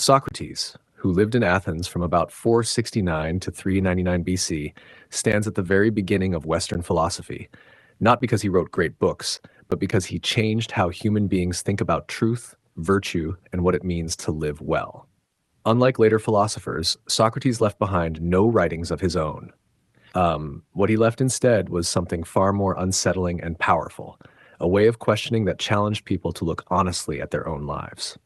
Socrates, who lived in Athens from about 469 to 399 BC, stands at the very beginning of Western philosophy, not because he wrote great books, but because he changed how human beings think about truth, virtue, and what it means to live well. Unlike later philosophers, Socrates left behind no writings of his own. What he left instead was something far more unsettling and powerful, a way of questioning that challenged people to look honestly at their own lives.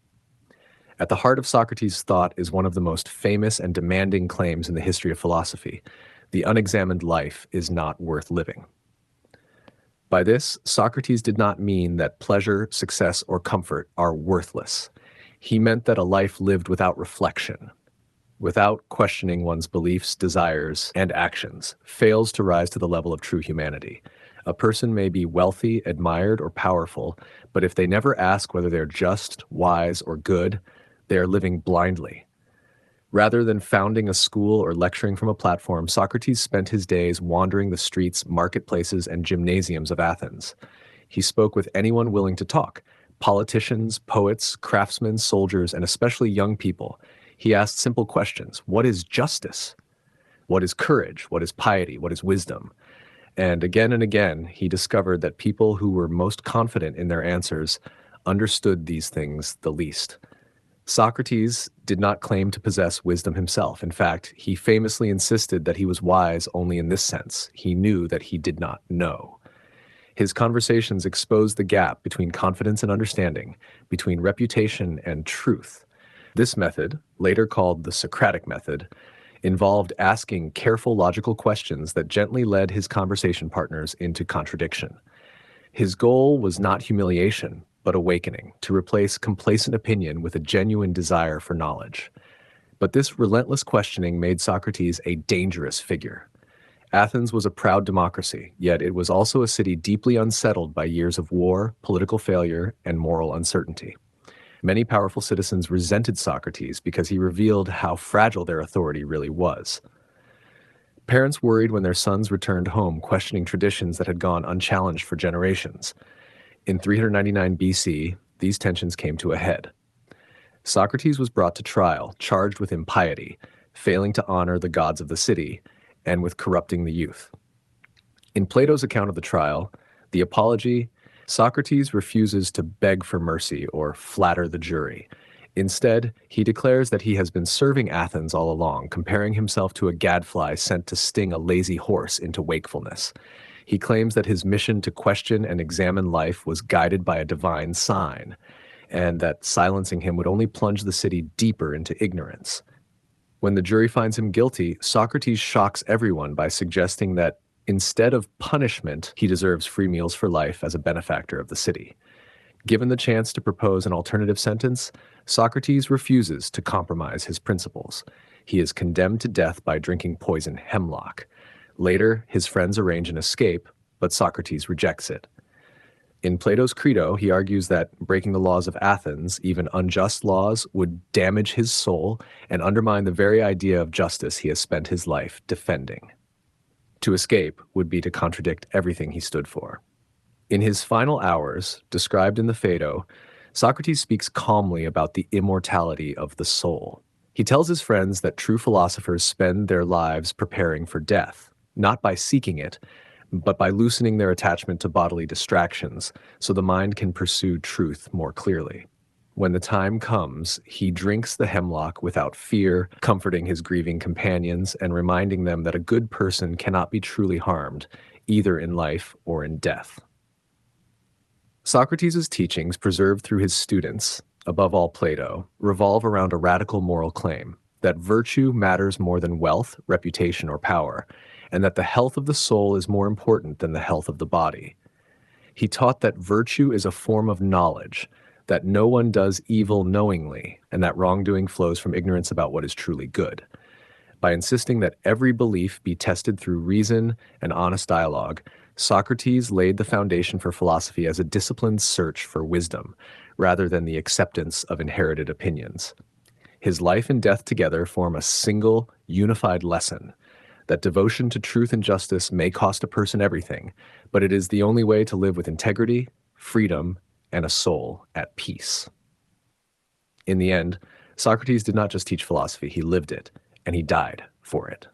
At the heart of Socrates' thought is one of the most famous and demanding claims in the history of philosophy: the unexamined life is not worth living. By this, Socrates did not mean that pleasure, success, or comfort are worthless. He meant that a life lived without reflection, without questioning one's beliefs, desires, and actions, fails to rise to the level of true humanity. A person may be wealthy, admired, or powerful, but if they never ask whether they're just, wise, or good, they are living blindly. Rather than founding a school or lecturing from a platform, Socrates spent his days wandering the streets, marketplaces, and gymnasiums of Athens. He spoke with anyone willing to talk: politicians, poets, craftsmen, soldiers, and especially young people. He asked simple questions. What is justice? What is courage? What is piety? What is wisdom? And again, he discovered that people who were most confident in their answers understood these things the least. Socrates did not claim to possess wisdom himself. In fact, he famously insisted that he was wise only in this sense: he knew that he did not know. His conversations exposed the gap between confidence and understanding, between reputation and truth. This method, later called the Socratic method, involved asking careful logical questions that gently led his conversation partners into contradiction. His goal was not humiliation, but awakening, to replace complacent opinion with a genuine desire for knowledge. But this relentless questioning made Socrates a dangerous figure. Athens was a proud democracy, yet it was also a city deeply unsettled by years of war, political failure, and moral uncertainty. Many powerful citizens resented Socrates because he revealed how fragile their authority really was. Parents worried when their sons returned home questioning traditions that had gone unchallenged for generations. In 399 BC, these tensions came to a head. Socrates was brought to trial, charged with impiety, failing to honor the gods of the city, and with corrupting the youth. In Plato's account of the trial, the Apology, Socrates refuses to beg for mercy or flatter the jury. Instead, he declares that he has been serving Athens all along, comparing himself to a gadfly sent to sting a lazy horse into wakefulness. He claims that his mission to question and examine life was guided by a divine sign, and that silencing him would only plunge the city deeper into ignorance. When the jury finds him guilty, Socrates shocks everyone by suggesting that instead of punishment, he deserves free meals for life as a benefactor of the city. Given the chance to propose an alternative sentence, Socrates refuses to compromise his principles. He is condemned to death by drinking poison hemlock. Later, his friends arrange an escape, but Socrates rejects it. In Plato's Credo, he argues that breaking the laws of Athens, even unjust laws, would damage his soul and undermine the very idea of justice he has spent his life defending. To escape would be to contradict everything he stood for. In his final hours, described in the Phaedo, Socrates speaks calmly about the immortality of the soul. He tells his friends that true philosophers spend their lives preparing for death, not by seeking it, but by loosening their attachment to bodily distractions so the mind can pursue truth more clearly. When the time comes, he drinks the hemlock without fear, comforting his grieving companions and reminding them that a good person cannot be truly harmed, either in life or in death. Socrates' teachings, preserved through his students, above all Plato, revolve around a radical moral claim that virtue matters more than wealth, reputation, or power, and that the health of the soul is more important than the health of the body. He taught that virtue is a form of knowledge, that no one does evil knowingly, and that wrongdoing flows from ignorance about what is truly good. By insisting that every belief be tested through reason and honest dialogue, Socrates laid the foundation for philosophy as a disciplined search for wisdom, rather than the acceptance of inherited opinions. His life and death together form a single, unified lesson: that devotion to truth and justice may cost a person everything, but it is the only way to live with integrity, freedom, and a soul at peace. In the end, Socrates did not just teach philosophy, he lived it, and he died for it.